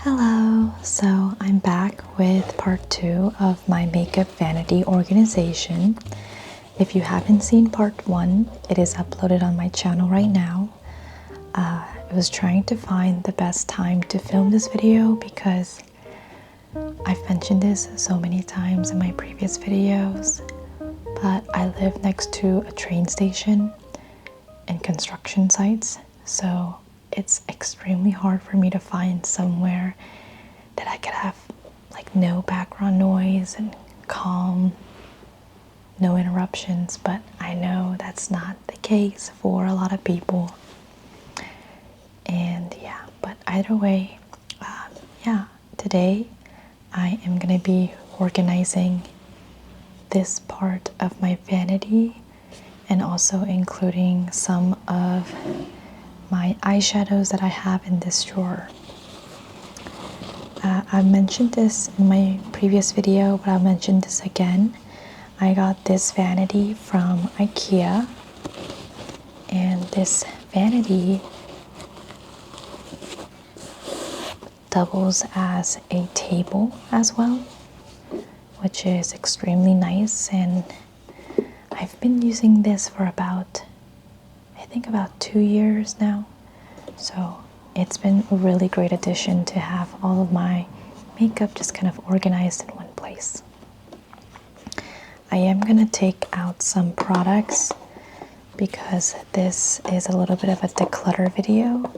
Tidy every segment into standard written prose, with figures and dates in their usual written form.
Hello, so I'm back with part 2 of my makeup vanity organization. If you haven't seen part 1, it is uploaded on my channel right now. I was trying to find the best time to film this video because I've mentioned this so many times in my previous videos, but I live next to a train station and construction sites, so it's extremely hard for me to find somewhere that I could have like no background noise and calm, no interruptions, but I know that's not the case for a lot of people. And yeah, but either way, today I am gonna be organizing this part of my vanity and also including some of my eyeshadows that I have in this drawer. I've mentioned this in my previous video, but I'll mention this again. I got this vanity from IKEA, and this vanity doubles as a table as well, which is extremely nice, and I've been using this for about 2 years now, so it's been a really great addition to have all of my makeup just kind of organized in one place. I am going to take out some products because this is a little bit of a declutter video,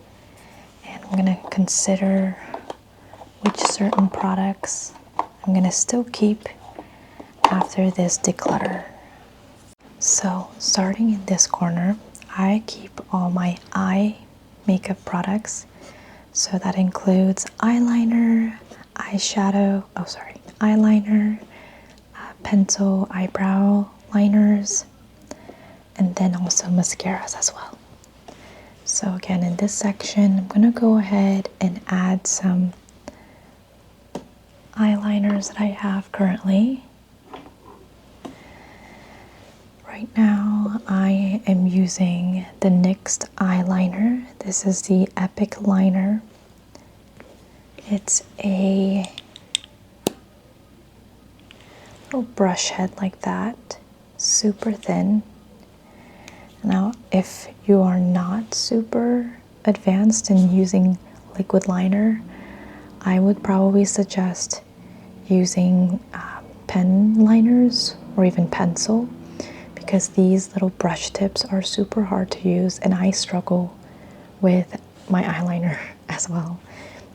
and I'm going to consider which certain products I'm going to still keep after this declutter. So starting in this corner, I keep all my eye makeup products. So that includes eyeliner, pencil, eyebrow liners, and then also mascaras as well. So again, in this section, I'm going to go ahead and add some eyeliners that I have currently. Right now, I am using the NYX eyeliner. This is the Epic Liner. It's a little brush head like that, super thin. Now, if you are not super advanced in using liquid liner, I would probably suggest using pen liners or even pencil, because these little brush tips are super hard to use, and I struggle with my eyeliner as well.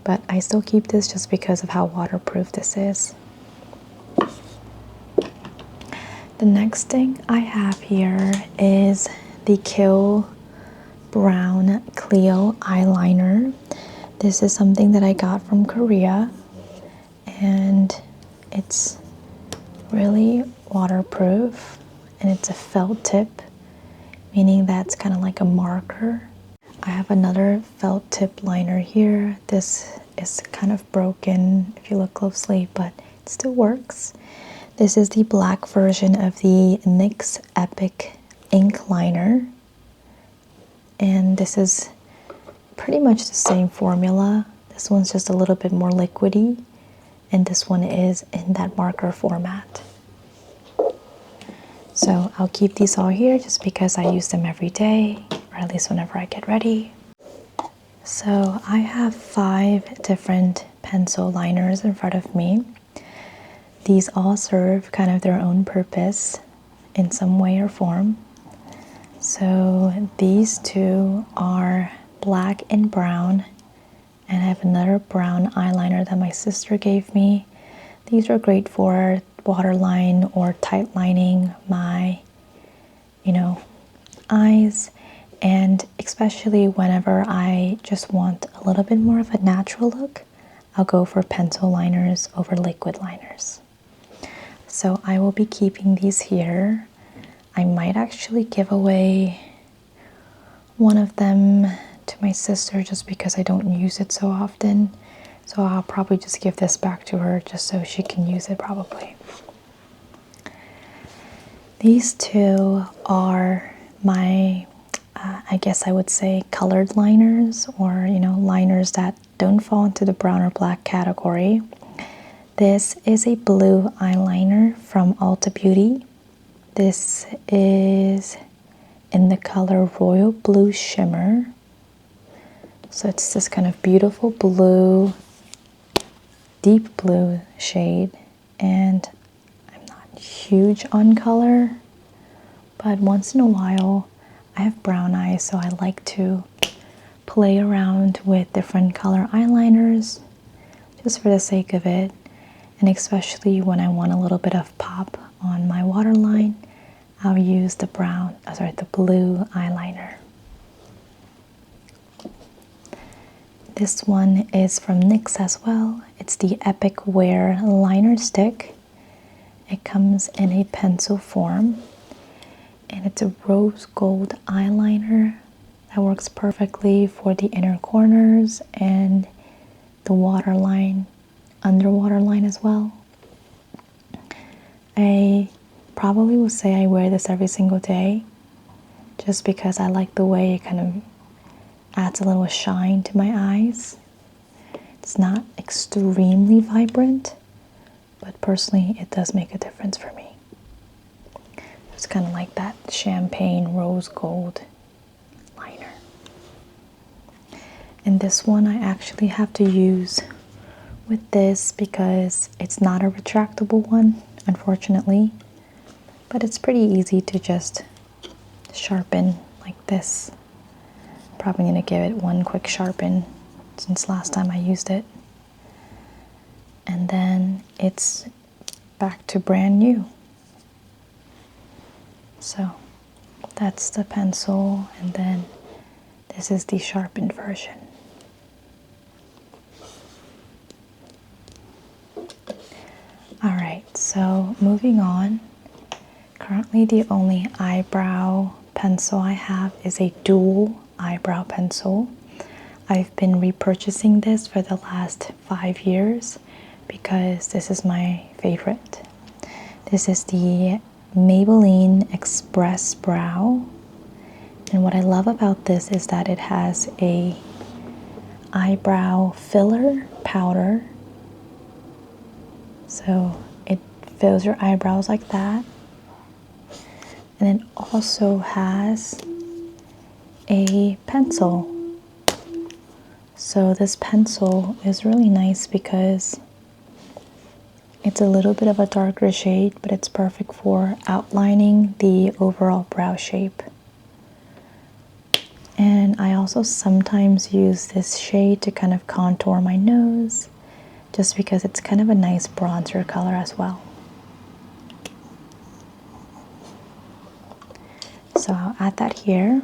But I still keep this just because of how waterproof this is. The next thing I have here is the Kill Brown Clio eyeliner. This is something that I got from Korea, and it's really waterproof, and it's a felt tip, meaning that's kind of like a marker. I have another felt tip liner here. This is kind of broken if you look closely, but it still works. This is the black version of the NYX Epic ink liner, and this is pretty much the same formula. This one's just a little bit more liquidy, and this one is in that marker format. So I'll keep these all here just because I use them every day, or at least whenever I get ready. So I have 5 different pencil liners in front of me. These all serve kind of their own purpose in some way or form. So these 2 are black and brown, and I have another brown eyeliner that my sister gave me. These are great for waterline or tight lining my, eyes, and especially whenever I just want a little bit more of a natural look, I'll go for pencil liners over liquid liners. So I will be keeping these here. I might actually give away one of them to my sister just because I don't use it so often. So I'll probably just give this back to her just so she can use it probably. These 2 are my, I guess I would say colored liners, or liners that don't fall into the brown or black category. This is a blue eyeliner from Ulta Beauty. This is in the color Royal Blue Shimmer. So it's this kind of beautiful blue, deep blue shade. And I'm not huge on color, but once in a while I have brown eyes, so I like to play around with different color eyeliners just for the sake of it. And especially when I want a little bit of pop on my waterline, I'll use the blue eyeliner. This one is from NYX as well. It's the Epic Wear Liner Stick. It comes in a pencil form, and it's a rose gold eyeliner that works perfectly for the inner corners and the waterline, under waterline as well. I probably would say I wear this every single day just because I like the way it kind of adds a little shine to my eyes. It's not extremely vibrant, but personally it does make a difference for me. It's kind of like that champagne rose gold liner. And this one I actually have to use with this because it's not a retractable one, unfortunately, but it's pretty easy to just sharpen like this. Probably going to give it one quick sharpen since last time I used it, and then it's back to brand new. So that's the pencil, and then this is the sharpened version. Alright, so moving on. Currently the only eyebrow pencil I have is a dual eyebrow pencil. I've been repurchasing this for the last 5 years because this is my favorite. This is the Maybelline Express Brow, and what I love about this is that it has a eyebrow filler powder, so it fills your eyebrows like that, and it also has a pencil. So this pencil is really nice because it's a little bit of a darker shade, but it's perfect for outlining the overall brow shape. And I also sometimes use this shade to kind of contour my nose, just because it's kind of a nice bronzer color as well. So I'll add that here.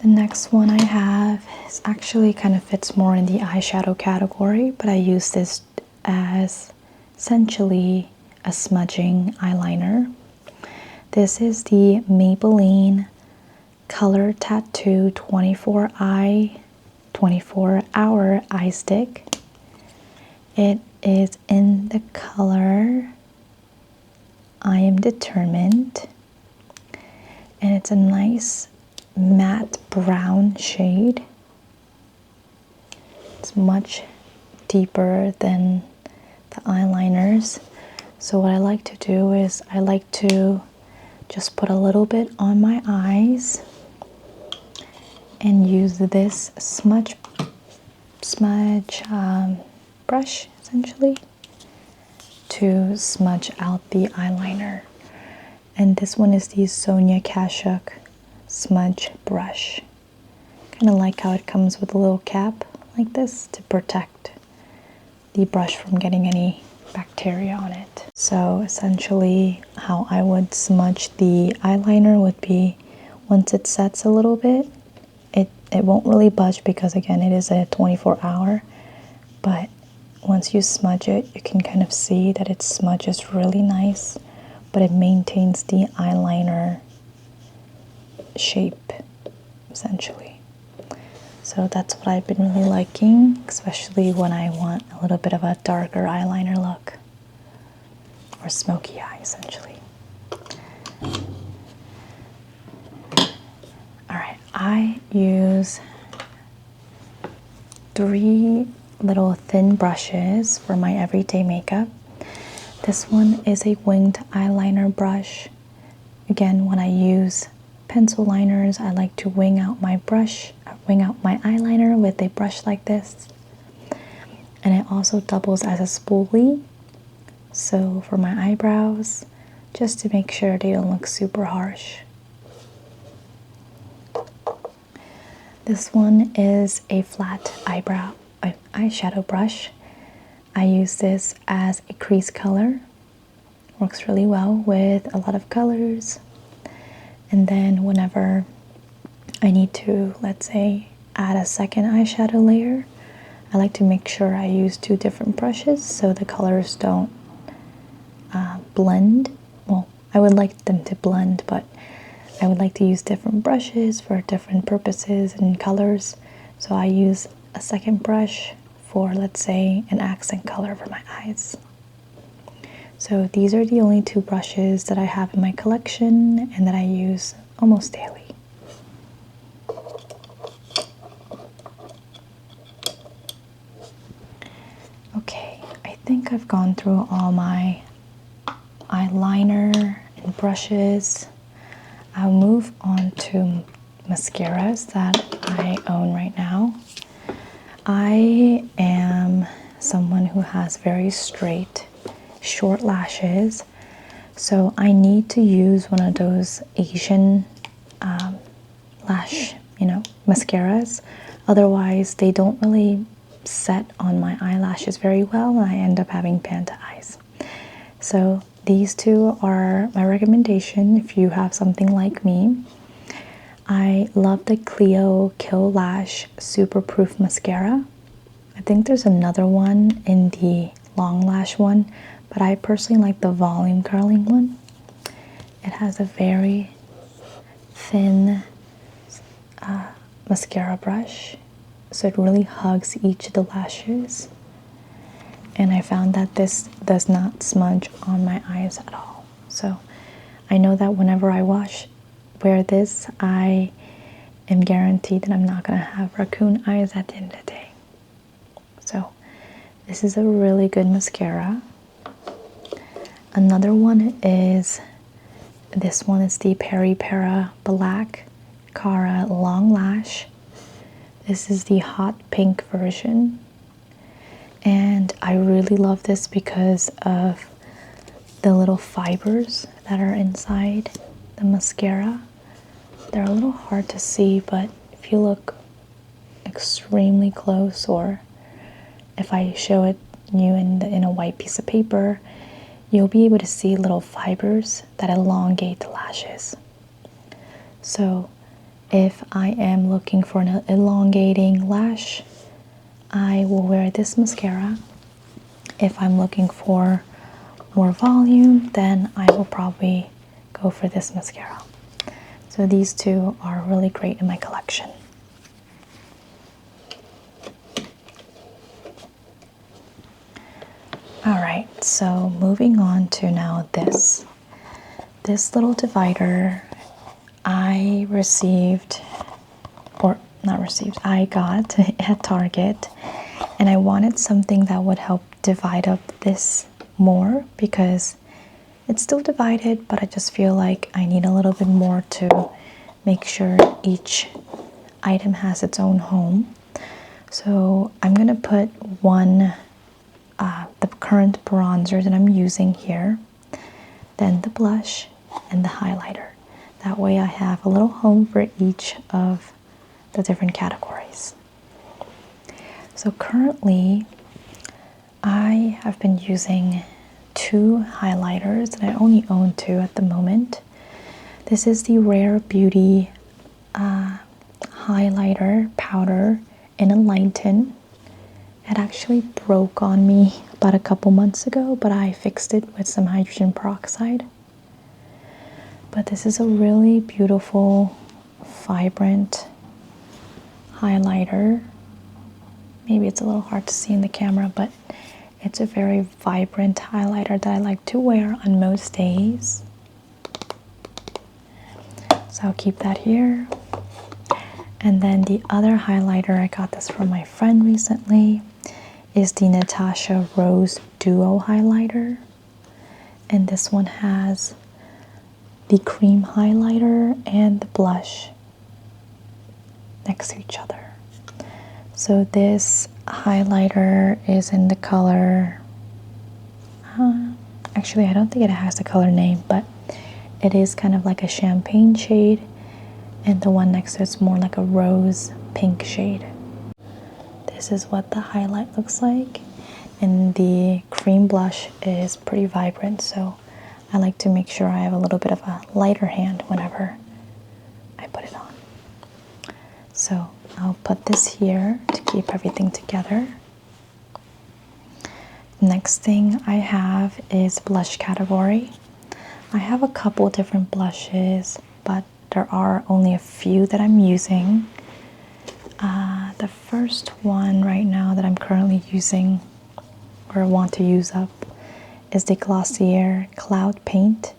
The next one I have is actually kind of fits more in the eyeshadow category, but I use this as essentially a smudging eyeliner. This is the Maybelline Color Tattoo 24-hour eye stick. It is in the color I Am Determined, and it's a nice matte brown shade. It's much deeper than the eyeliners. So what I like to do is I like to just put a little bit on my eyes and use this smudge brush essentially to smudge out the eyeliner. And this one is the Sonia Kashuk smudge brush. Kind of like how it comes with a little cap like this to protect the brush from getting any bacteria on it. So essentially how I would smudge the eyeliner would be, once it sets a little bit, it won't really budge because again it is a 24-hour, but once you smudge it, you can kind of see that it smudges really nice, but it maintains the eyeliner shape essentially. So that's what I've been really liking, especially when I want a little bit of a darker eyeliner look, or smoky eye essentially. Alright, I use three little thin brushes for my everyday makeup. This one is a winged eyeliner brush. Again, when I use pencil liners, I like to wing out my eyeliner with a brush like this. And it also doubles as a spoolie, so for my eyebrows, just to make sure they don't look super harsh. This one is a flat eyeshadow brush. I use this as a crease color. Works really well with a lot of colors. And then whenever I need to, let's say, add a second eyeshadow layer, I like to make sure I use two different brushes so the colors don't blend. Well, I would like them to blend, but I would like to use different brushes for different purposes and colors. So I use a second brush for, let's say, an accent color for my eyes. So these are the only two brushes that I have in my collection and that I use almost daily. Okay, I think I've gone through all my eyeliner and brushes. I'll move on to mascaras that I own right now. I am someone who has very straight, short lashes, so I need to use one of those Asian lash, mascaras. Otherwise, they don't really set on my eyelashes very well, and I end up having panda eyes. So these two are my recommendation if you have something like me. I love the Clio Kill Lash Super Proof Mascara. I think there's another one in the long lash one, but I personally like the volume curling one. It has a very thin mascara brush, so it really hugs each of the lashes. And I found that this does not smudge on my eyes at all. So I know that whenever I wear this, I am guaranteed that I'm not going to have raccoon eyes at the end of the day. So this is a really good mascara. Another one is, this one is the Peri Para Black Cara Long Lash. This is the hot pink version. And I really love this because of the little fibers that are inside the mascara. They're a little hard to see, but if you look extremely close, or if I show it you in a white piece of paper, you'll be able to see little fibers that elongate the lashes. So if I am looking for an elongating lash, I will wear this mascara. If I'm looking for more volume, then I will probably go for this mascara. So these two are really great in my collection. Alright, so moving on to now this little divider I got at Target, and I wanted something that would help divide up this more because it's still divided, but I just feel like I need a little bit more to make sure each item has its own home. So I'm going to put the current bronzer that I'm using here, then the blush and the highlighter. That way I have a little home for each of the different categories. So currently I have been using two highlighters, and I only own two at the moment. This is the Rare Beauty highlighter powder in a Lighten. It actually broke on me about a couple months ago, but I fixed it with some hydrogen peroxide. But this is a really beautiful, vibrant highlighter. Maybe it's a little hard to see in the camera, but it's a very vibrant highlighter that I like to wear on most days. So I'll keep that here. And then the other highlighter, I got this from my friend recently, is the Natasha Rose Duo highlighter. And this one has the cream highlighter and the blush next to each other. So this highlighter is in the color, actually I don't think it has the color name, but it is kind of like a champagne shade, and the one next to it's more like a rose pink shade. This is what the highlight looks like, and the cream blush is pretty vibrant, so I like to make sure I have a little bit of a lighter hand whenever I put it on. So I'll put this here to keep everything together. Next thing I have is blush category. I have a couple different blushes, but there are only a few that I'm using. The first one right now that I'm currently using or want to use up is the Glossier Cloud Paint.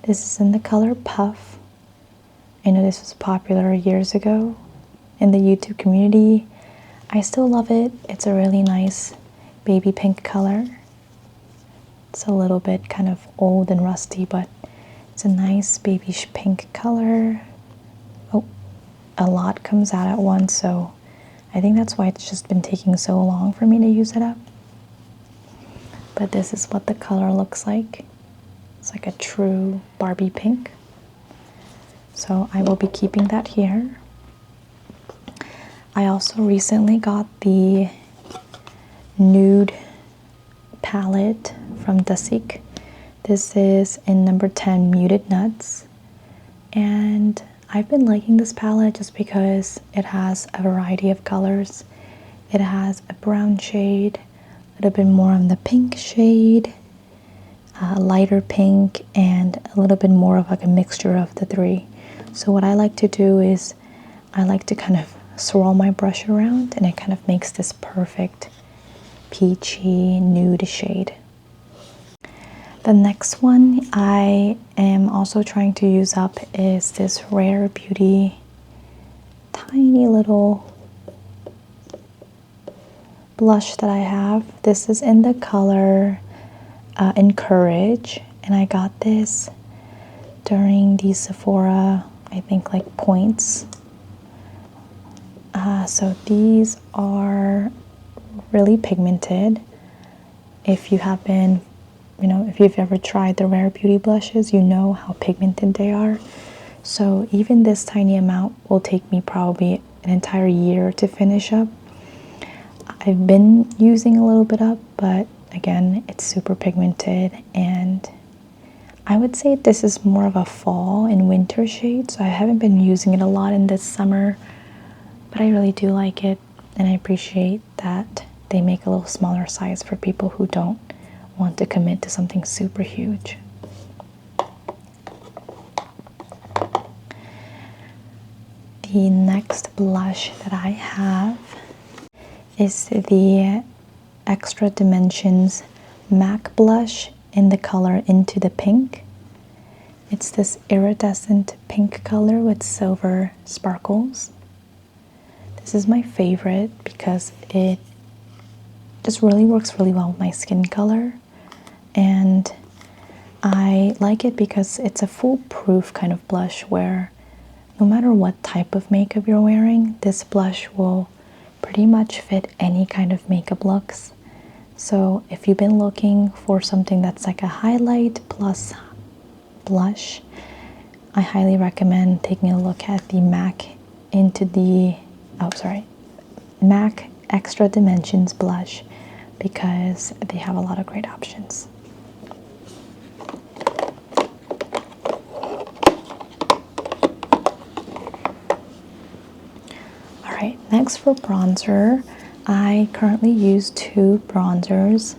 This is in the color Puff. I know this was popular years ago in the YouTube community. I still love it. It's a really nice baby pink color. It's a little bit kind of old and rusty, but it's a nice babyish pink color. Oh, a lot comes out at once, so I think that's why it's just been taking so long for me to use it up. But this is what the color looks like. It's like a true Barbie pink. So I will be keeping that here. I also recently got the nude palette from Dasik. This is in number 10, Muted Nuts. And I've been liking this palette just because it has a variety of colors. It has a brown shade, a little bit more on the pink shade, a lighter pink, and a little bit more of like a mixture of the three. So what I like to do is I like to kind of swirl my brush around, and it kind of makes this perfect peachy nude shade. The next one I am also trying to use up is this Rare Beauty tiny little blush that I have. This is in the color Encourage, and I got this during the Sephora, I think like points. So these are really pigmented. If you have been, if you've ever tried the Rare Beauty blushes, you know how pigmented they are. So even this tiny amount will take me probably an entire year to finish up. I've been using a little bit up, but again, it's super pigmented, and I would say this is more of a fall and winter shade, so I haven't been using it a lot in this summer, but I really do like it, and I appreciate that they make a little smaller size for people who don't want to commit to something super huge. The next blush that I have is the Extra Dimensions MAC blush in the color Into the Pink. It's this iridescent pink color with silver sparkles. This is my favorite because it just really works really well with my skin color, and I like it because it's a foolproof kind of blush where no matter what type of makeup you're wearing, this blush will pretty much fit any kind of makeup looks. So if you've been looking for something that's like a highlight plus blush, I highly recommend taking a look at the MAC MAC Extra Dimensions blush, because they have a lot of great options. Alright, next for bronzer, I currently use two bronzers.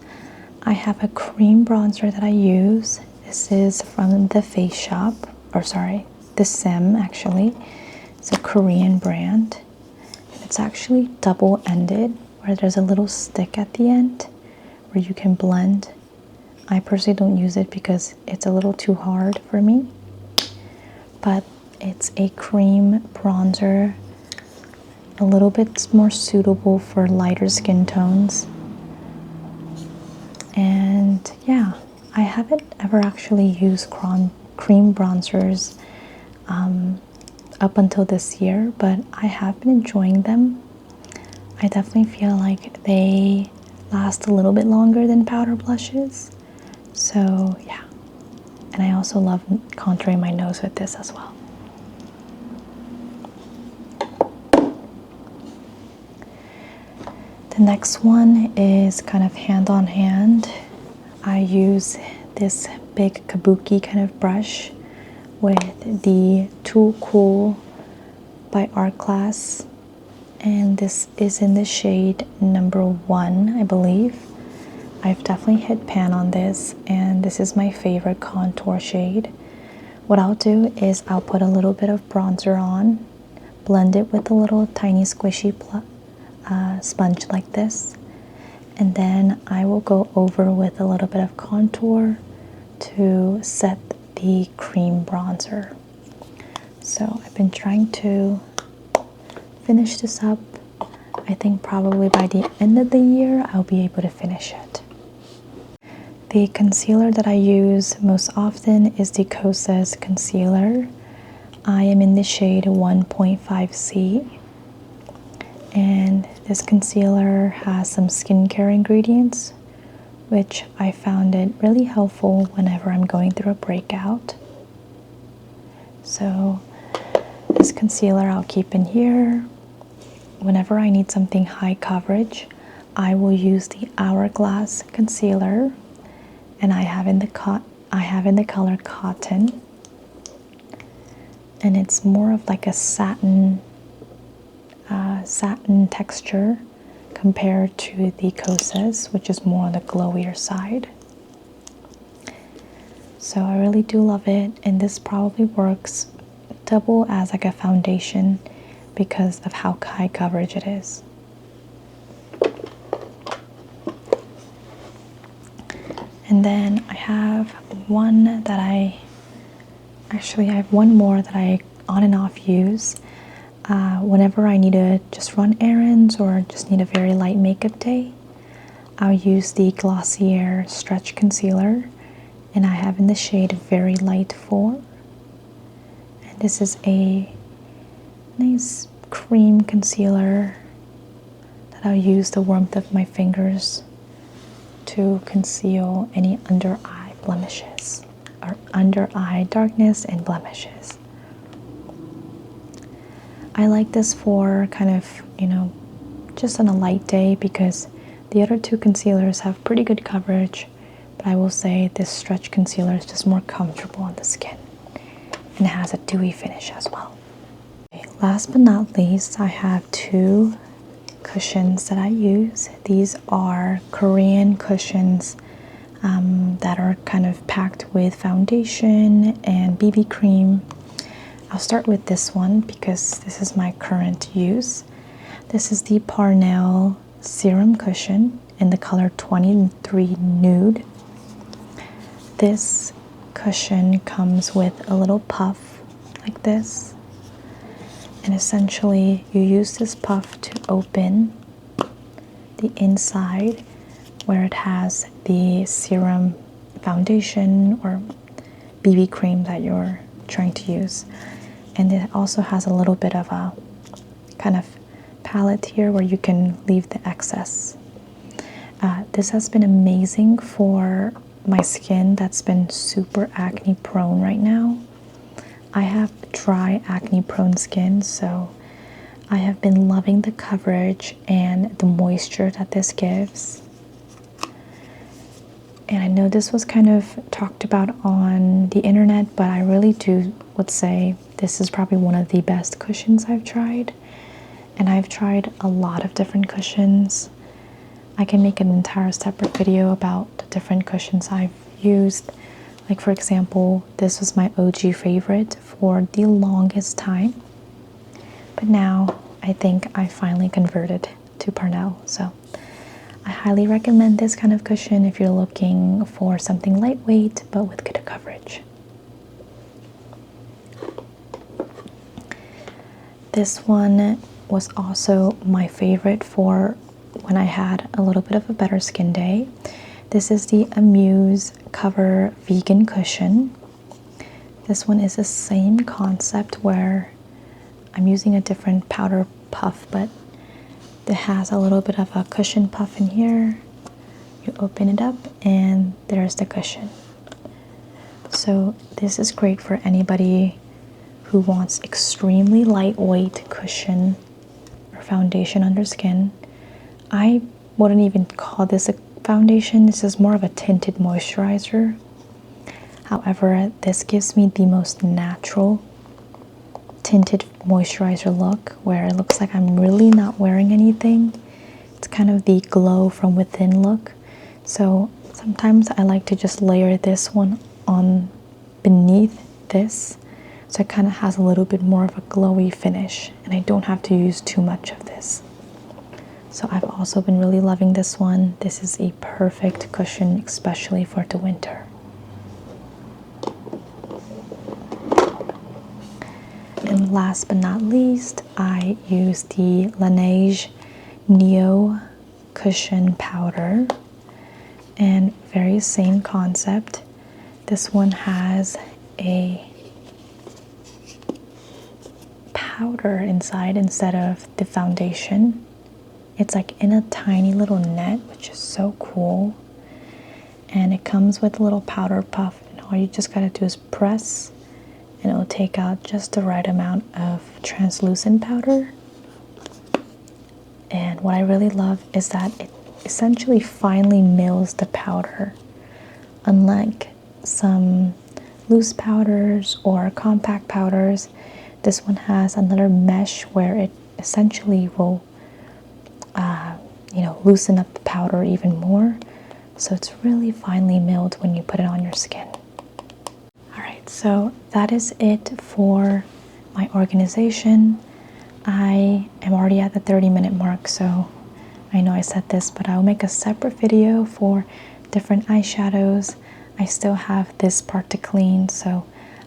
I have a cream bronzer that I use. This is from the Face Shop, the Sem actually. It's a Korean brand. It's actually double-ended, where there's a little stick at the end where you can blend. I personally don't use it because it's a little too hard for me. But it's a cream bronzer a little bit more suitable for lighter skin tones. And yeah, I haven't ever actually used cream bronzers up until this year, but I have been enjoying them. I definitely feel like they last a little bit longer than powder blushes. So yeah, and I also love contouring my nose with this as well. The next one is kind of hand on hand. I use this big kabuki kind of brush with the Too Cool by Art Class, and this is in the shade number 1, I believe. I've definitely hit pan on this, and this is my favorite contour shade. What I'll do is I'll put a little bit of bronzer on, blend it with a little tiny squishy sponge like this, and then I will go over with a little bit of contour to set the cream bronzer. So I've been trying to finish this up. I think probably by the end of the year I'll be able to finish it. The concealer that I use most often is the Kosas concealer. I am in the shade 1.5C, and this concealer has some skincare ingredients, which I found it really helpful whenever I'm going through a breakout. So this concealer I'll keep in here. Whenever I need something high coverage, I will use the Hourglass concealer, and I have in the color Cotton, and it's more of like a satin texture compared to the Kosas, which is more on the glowier side. So I really do love it, and this probably works double as like a foundation because of how high coverage it is. And then I have one that I have one more that I on and off use whenever I need to just run errands or just need a very light makeup day. I'll use the Glossier Stretch Concealer, and I have in the shade Very Light 4. And this is a nice cream concealer that I'll use the warmth of my fingers to conceal any under eye blemishes or under eye darkness and blemishes. I like this for kind of, just on a light day because the other two concealers have pretty good coverage, but I will say this stretch concealer is just more comfortable on the skin and it has a dewy finish as well. Last but not least, I have two cushions that I use. These are Korean cushions that are kind of packed with foundation and BB cream. I'll start with this one because this is my current use. This is the Parnell Serum Cushion in the color 23 Nude. This cushion comes with a little puff like this, and essentially you use this puff to open the inside where it has the serum foundation or BB cream that you're trying to use. And it also has a little bit of a kind of palette here where you can leave the excess. This has been amazing for my skin that's been super acne prone right now. I have dry acne prone skin, so I have been loving the coverage and the moisture that this gives. And I know this was kind of talked about on the internet, but I really would say this is probably one of the best cushions I've tried. And I've tried a lot of different cushions. I can make an entire separate video about the different cushions I've used. Like for example, this was my OG favorite for the longest time. But now I think I finally converted to Parnell. So I highly recommend this kind of cushion if you're looking for something lightweight but with good coverage. This one was also my favorite for when I had a little bit of a better skin day. This is the Amuse Cover Vegan Cushion. This one is the same concept where I'm using a different powder puff, but it has a little bit of a cushion puff in here. You open it up and there's the cushion. So this is great for anybody who wants extremely lightweight cushion or foundation under skin. I wouldn't even call this a foundation. This is more of a tinted moisturizer. However, this gives me the most natural tinted moisturizer look where it looks like I'm really not wearing anything. It's kind of the glow from within look. So sometimes I like to just layer this one on beneath this, so it kind of has a little bit more of a glowy finish and I don't have to use too much of this. So I've also been really loving this one. This is a perfect cushion, especially for the winter. And last but not least, I use the Laneige Neo Cushion Powder. And very same concept. This one has a powder inside instead of the foundation. It's like in a tiny little net, which is so cool. And it comes with a little powder puff, and all you just gotta do is press and it will take out just the right amount of translucent powder. And what I really love is that it essentially finely mills the powder. Unlike some loose powders or compact powders, this one has another mesh where it essentially will loosen up the powder even more. So it's really finely milled when you put it on your skin. Alright, so that is it for my organization. I am already at the 30-minute mark, so I know I said this, but I'll make a separate video for different eyeshadows. I still have this part to clean, so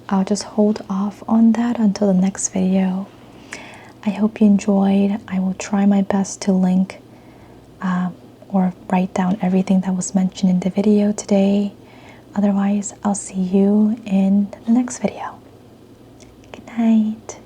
I'll just hold off on that until the next video. I hope you enjoyed. I will try my best to link or write down everything that was mentioned in the video today. Otherwise, I'll see you in the next video. Good night.